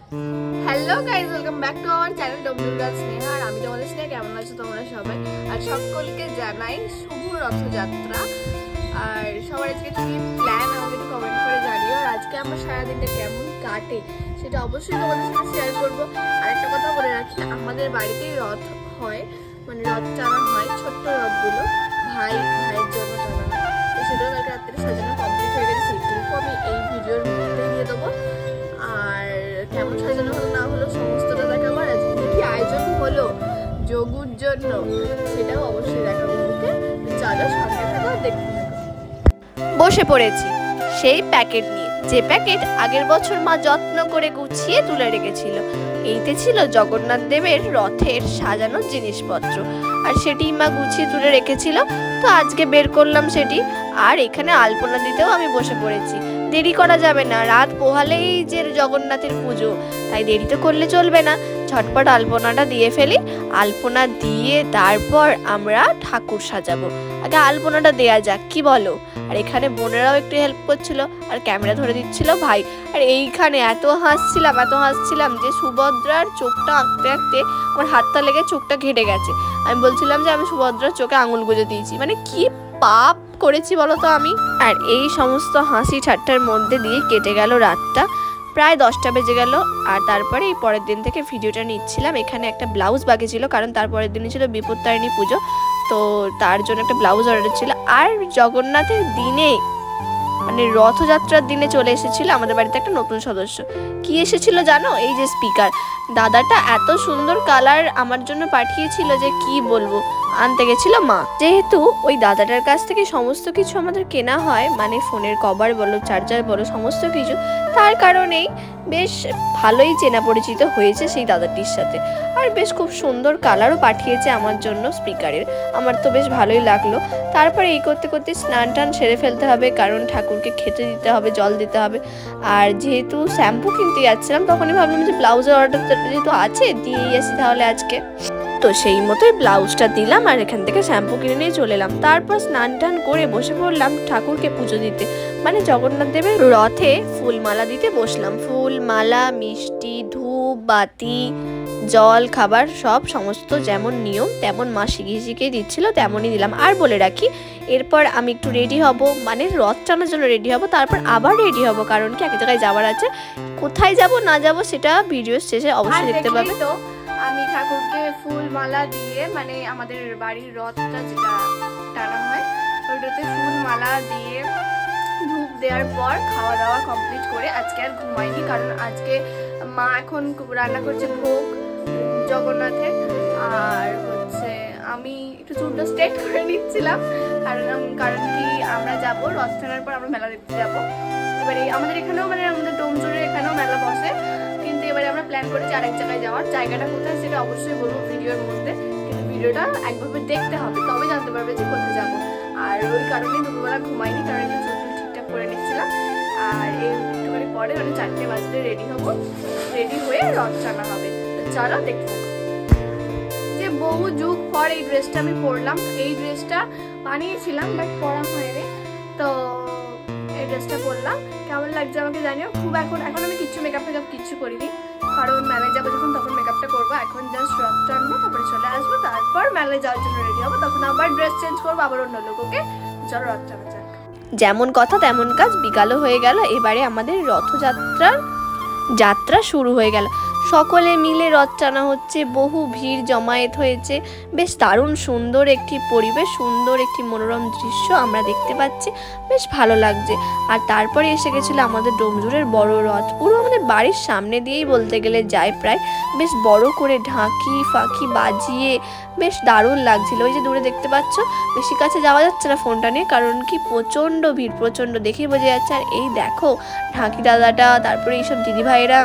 Hello guys, welcome back to our channel Domrul Sneha. আর আমি তোমাদের স্নেহা। কেমন আছো তোমরা সবাই? আর সকলকে জানাই শুভ রথযাত্রা। আর সবার আজকে কি প্ল্যান আমাকে একটু কমেন্ট করে জানিও। আর আজকে আমার সারাদিনটা কেমন কাটে সেটা অবশ্যই তোমাদের সাথে শেয়ার করবো। আর একটা কথা বলে রাখি, আমাদের বাড়িতেই রথ হয়, মানে রথ টানা হয়, ছোট্ট রথগুলো ভাইয়ের জন্য টানা হয়। তো সেটাও কালকে রাত্রে সাজানো কমপ্লিট হয়ে গেছে। সেই ক্লিপও আমি এই ভিডিওর মধ্যে দিয়ে দেবো। আর কেমন সাজানো হলো না হলো সমস্তটা দেখাবো। আর আজকে কি আয়োজন হলো যোগুর জন্য সেটাও অবশ্যই দেখাবো। ওকে, চলো সঙ্গে থাকো, দেখতে থাকো। বসে পড়েছি সেই প্যাকেট নিয়ে, যে প্যাকেট আগের বছর মা যত্ন করে গুছিয়ে তুলে রেখেছিল। এইতে ছিল জগন্নাথ দেবের রথের সাজানোর জিনিসপত্র, আর সেটি মা গুছিয়ে তুলে রেখেছিল। তো আজকে বের করলাম সেটি। আর এখানে আলপনা দিতেও আমি বসে পড়েছি। দেরি করা যাবে না, রাত পোহালেই যে জগন্নাথের পুজো, তাই দেরি তো করলে চলবে না। ঝটপট আলপনাটা দিয়ে ফেলি। আলপনা দিয়ে তারপর আমরা ঠাকুর সাজাবো। আগে আলপনাটা দেয়া যাক, কি বলো? আর এখানে বোনেরাও একটু হেল্প করছিল, আর ক্যামেরা ধরে দিচ্ছিল ভাই। আর এইখানে এত হাসছিলাম যে সুভদ্রার চোখটা আঁকতে আঁকতে আমার হাতটা লেগে চোখটা ঘেটে গেছে। আমি বলছিলাম যে আমি সুভদ্রার চোখে আঙুল গুঁজে দিয়েছি, মানে কি পাপ করেছি বলো তো আমি। আর এই সমস্ত হাসি ঠাট্টার মধ্যে দিয়ে কেটে গেল রাতটা। প্রায় 10টা বেজে গেল। আর তারপরে এই পরের দিন থেকে ভিডিওটা নিচ্ছিলাম। এখানে একটা ব্লাউজ বাকি ছিল, কারণ তারপরের দিনই ছিল বিপত্তারিণী পুজো, তো তার জন্য একটা ব্লাউজ অর্ডার ছিল। আর জগন্নাথের দিনে, মানে রথযাত্রার দিনে চলে এসেছিল আমাদের বাড়িতে একটা নতুন সদস্য। কি এসেছিল জানো? এই যে স্পিকার। দাদাটা এত সুন্দর কালার আমার জন্য পাঠিয়েছিল যে কি বলবো। আনতে গেছিল মা। যেহেতু ওই দাদাটার কাছ থেকে সমস্ত কিছু আমাদের কেনা হয়, মানে ফোনের কভার বলো, চার্জার বলো, সমস্ত কিছু, তার কারণেই বেশ ভালোই চেনা পরিচিত হয়েছে সেই দাদাটির সাথে। আর বেশ খুব সুন্দর কালারও পাঠিয়েছে আমার জন্য স্পিকারের। আমার তো বেশ ভালোই লাগলো। তারপরে এই করতে করতে স্নান টান সেরে ফেলতে হবে, কারণ ঠাকুরকে খেতে দিতে হবে, জল দিতে হবে। আর যেহেতু শ্যাম্পু কিনতে যাচ্ছিলাম, তখনই ভাবলাম যে ব্লাউজের অর্ডারটা যেহেতু আছে দিয়েই আসি তাহলে আজকে। তো সেই মতোই ব্লাউজটা দিলাম আর এখান থেকে শ্যাম্পু কিনে নিয়ে চলে এলাম। তারপর স্নান টান করে বসে পড়লাম ঠাকুরকে পুজো দিতে, মানে জগন্নাথ দেবের রথে ফুলমালা দিতে বসলাম। ফুল, মালা, মিষ্টি, ধূপ, বাতি, জল, খাবার সব সমস্ত যেমন নিয়ম তেমন মা শিখিয়ে দিচ্ছিল তেমনই দিলাম। আর বলে রাখি, এরপর আমি একটু রেডি হব, মানে রথ টানার জন্য রেডি হব, তারপর আবার রেডি হব, কারণ কি এক জায়গায় যাওয়ার আছে। কোথায় যাব না যাব সেটা ভিডিওর শেষে অবশ্যই দেখতে পাবে। তো আমি ঠাকুরকে ফুল মালা দিয়ে, মানে আমাদের বাড়ির রথটা যেটা টানা হয় ওইটাতে ফুল মালা দিয়ে ধূপ দেওয়ার পর খাওয়া দাওয়া কমপ্লিট করে আজকে আর ঘুমাইনি, কারণ আজকে মা এখন রান্না করছে ভোগ জগন্নাথের। আর হচ্ছে আমি একটু চুলটা স্ট্রেট করে নিচ্ছিলাম, কারণ কি আমরা যাব রথ টানার পর আমরা মেলা দেখতে যাব। এবারে আমাদের এখানেও, মানে আমাদের ডোমজুড়ের এখানেও মেলা বসে, কিন্তু এবারে আমরা প্ল্যান করেছি আরেক জায়গায় যাওয়ার। জায়গাটা কোথায় সেটা অবশ্যই বলবো ভিডিওর মধ্যে, কিন্তু ভিডিওটা একভাবে দেখতে হবে, তবে জানতে পারবে যে কোথায় যাবো। আর ওই কারণেই দুপুরবেলা ঘুমাইনি, কারণ একটু চুল ঠিকঠাক করে নিচ্ছিলাম। আর এই একটুখানি পরে, মানে 4টে বাজলে রেডি হবো, রেডি হয়ে রথ টানা হবে। তো চলো দেখতে থাকো। যে বহু যুগ পর এই ড্রেসটা আমি পরলাম। এই ড্রেসটা বানিয়েছিলাম বাট পরা হয়নি, তো এই ড্রেসটা পরলাম। কেমন লাগছে আমাকে জানিও। খুব এখন আমি কিচ্ছু মেকআপ কিচ্ছু করিনি, কারণ মেলায় যাবো যখন তখন মেকআপটা করবো। এখন জাস্ট রথ টানবো, তারপরে চলে আসবো, তারপর মেলায় যাওয়ার জন্য রেডি হবো, তখন আবার ড্রেস চেঞ্জ করবো, আবার অন্য লোক। ওকে, চলো রথ টানা যাক। যেমন কথা তেমন কাজ, বিকালও হয়ে গেল। এবারে আমাদের যাত্রা শুরু হয়ে গেল। সকলে মিলে রথ টানা হচ্ছে, বহু ভিড় জমায়েত হয়েছে। বেশ দারুণ সুন্দর একটি পরিবেশ, সুন্দর একটি মনোরম দৃশ্য আমরা দেখতে পাচ্ছি, বেশ ভালো লাগছে। আর তারপরে এসে গেছিলো আমাদের ডোমজুড়ের বড় রথ, পুরো আমাদের বাড়ির সামনে দিয়েই বলতে গেলে যায় প্রায়। বেশ বড় করে ঢাকি ফাঁকি বাজিয়ে বেশ দারুণ লাগছিল। ওই যে দূরে দেখতে পাচ্ছ, বেশি কাছে যাওয়া যাচ্ছে না ফোনটা নিয়ে, কারণ কি প্রচণ্ড ভিড়, প্রচণ্ড দেখেই বোঝা যাচ্ছে। আর এই দেখো ঢাকি দাদাটা, তারপরে এইসব দিদিভাইরা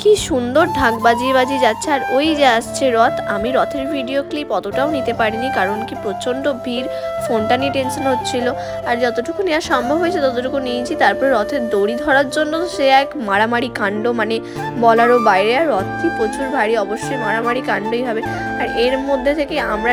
কি সুন্দর ঢাক বাজিয়ে যাচ্ছে। আর ওই যে আসছে রথ। আমি রথের ভিডিও ক্লিপ অতটাও নিতে পারিনি, কারণ কি প্রচণ্ড ভিড়, ফোনটা নিয়ে টেনশন হচ্ছিল, আর যতটুকু নেওয়া সম্ভব হয়েছে ততটুকু নিয়েছি। তারপরে রথের দড়ি ধরার জন্য সে এক মারামারি কাণ্ড, মানে বলারও বাইরে। আর রথটি প্রচুর ভারী, অবশ্যই মারামারি কাণ্ডই হবে। আর এর মধ্যে থেকে আমরা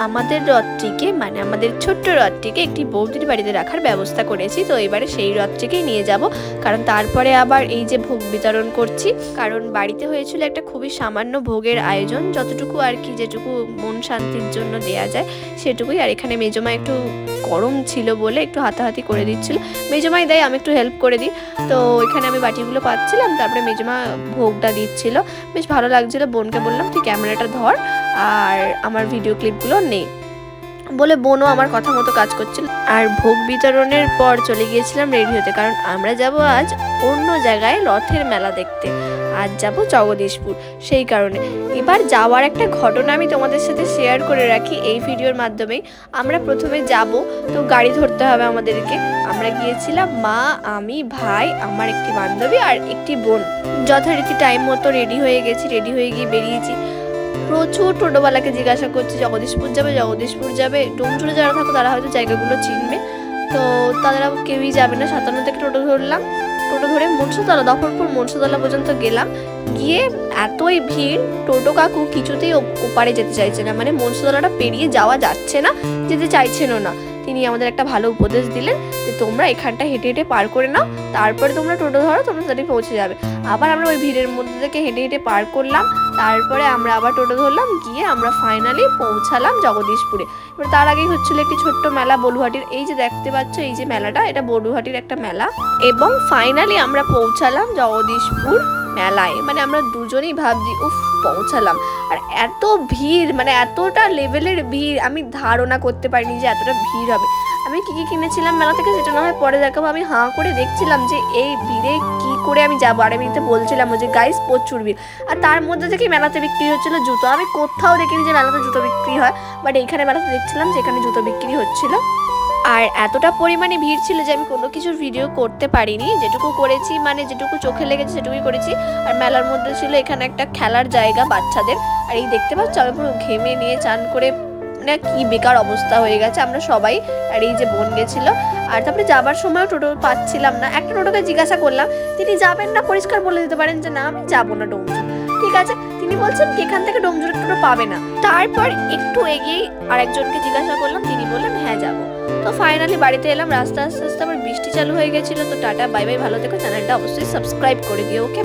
আমাদের রথটিকে, মানে আমাদের ছোট্ট রথটিকে একটি বৌদির বাড়িতে রাখার ব্যবস্থা করেছি। তো এবারে সেই রথটিকেই নিয়ে যাব, কারণ তারপরে আবার এই যে ভোগ বিতরণ করছি, কারণ বাড়িতে হয়েছিল একটা খুবই সামান্য ভোগের আয়োজন, যতটুকু আর কি, যেটুকু মন শান্তির জন্য দেয়া যায় সেটুকুই। আর এখানে মেজমা একটু গরম ছিল বলে একটু হাতাহাতি করে দিচ্ছিল, মেজমাই দেয়, আমি একটু হেল্প করে দিই। তো এখানে আমি বাটিগুলো পাচ্ছিলাম, তারপরে মেজমা ভোগটা দিচ্ছিল, বেশ ভালো লাগছিল। বোনকে বললাম তুই ক্যামেরাটা ধর আর আমার ভিডিও ক্লিপগুলো নে বলে, বোনও আমার কথা মতো কাজ করছিল। আর ভোগ বিতরণের পর চলে গিয়েছিলাম রেডি হতে, কারণ আমরা যাব আজ অন্য জায়গায় রথের মেলা দেখতে। আজ যাব জগদীশপুর, সেই কারণে। এবার যাওয়ার একটা ঘটনা আমি তোমাদের সাথে শেয়ার করে রাখি এই ভিডিওর মাধ্যমে। আমরা প্রথমে যাব, তো গাড়ি ধরতে হবে আমাদেরকে। আমরা গিয়েছিলাম মা, আমি, ভাই, আমার একটি বান্ধবী আর একটি বোন। যথারীতি টাইম মতো রেডি হয়ে গেছি, রেডি হয়ে গিয়ে বেরিয়েছি। প্রচুর টোটোওয়ালাকে জিজ্ঞাসা করছি জগদীশপুর যাবে, জগদীশপুর যাবে। ডোমজুড়ে যারা থাকো তারা হয়তো জায়গাগুলো চিনবে, তো তারা কেউই যাবে না। 57 থেকে টোটো ধরলাম, টোটো ধরে মনসাতলা, দফরপুর মনসাতলা পর্যন্ত গেলাম। গিয়ে এতই ভিড়, টোটো কাকু কিছুতেই ওপারে যেতে চাইছে না, মানে মনসাতলাটা পেরিয়ে যাওয়া যাচ্ছে না, যেতে চাইছেনও না। তিনি আমাদের একটা ভালো উপদেশ দিলেন যে তোমরা এখানটা হেঁটে হেঁটে পার করে নাও, তারপরে তোমরা টোটো ধরো, তোমরা তাড়াতাড়ি পৌঁছে যাবে। আবার আমরা ওই ভিড়ের মধ্যে থেকে হেঁটে হেঁটে পার করলাম, তারপরে আমরা আবার টোটো ধরলাম, গিয়ে আমরা ফাইনালি পৌঁছালাম জগদীশপুরে। এবার তার আগেই হচ্ছিল একটি ছোট্ট মেলা বলুহাটির, এই যে দেখতে পাচ্ছ এই যে মেলাটা, এটা বলুহাটির একটা মেলা। এবং ফাইনালি আমরা পৌঁছালাম জগদীশপুর মেলায়, মানে আমরা দুজনেই ভাবছি উফ পৌঁছালাম। আর এত ভিড়, মানে এতটা লেভেলের ভিড়, আমি ধারণা করতে পারিনি যে এতটা ভিড় হবে। আমি কি কি কিনেছিলাম মেলা থেকে সেটা না হয় পরে দেখাবো। আমি হাঁ করে দেখছিলাম যে এই ভিড়ে কি করে আমি যাবো, আর আমি বলছিলাম যে গাইস প্রচুর ভিড়। আর তার মধ্যে থেকে মেলাতে বিক্রি হচ্ছিল জুতো। আমি কোথাও দেখিনি যে মেলাতে জুতো বিক্রি হয়, বাট এইখানে মেলাতে দেখছিলাম যে এখানে জুতো বিক্রি হচ্ছিল। আর এতটা পরিমাণে ভিড় ছিল যে আমি কোনো কিছুর ভিডিও করতে পারিনি, যেটুকু করেছি মানে যেটুকু চোখে লেগেছে সেটুকুই করেছি। আর মেলার মধ্যে ছিল এখানে একটা খেলার জায়গা বাচ্চাদের, আর এই দেখতে পাচ্ছ আমি পুরো ঘেমে নিয়ে চান করে না কি বেকার অবস্থা হয়ে গেছে আমরা সবাই। আর এই যে বোন গেছিল। আর তারপরে যাবার সময়ও টোটো পাচ্ছিলাম না, একটা টোটোকে জিজ্ঞাসা করলাম, তিনি যাবেন না, পরিষ্কার বলে দিতে পারেন যে না আমি যাবো না ডোমজুর। ঠিক আছে, তিনি বলছেন কি এখান থেকে ডোমজুরের টোটো পাবে না। তারপর একটু এগিয়ে আরেকজনকে জিজ্ঞাসা করলাম, তিনি বললেন হ্যাঁ যাবো। তো ফাইনালি বাড়িতে এলাম, রাস্তা আস্তে আস্তে আবার বৃষ্টি চালু হয়ে গেছিলো। তো টাটা, বাই বাই, ভালো থেকো, চ্যানেলটা অবশ্যই সাবস্ক্রাইব করে দিও, ওকে।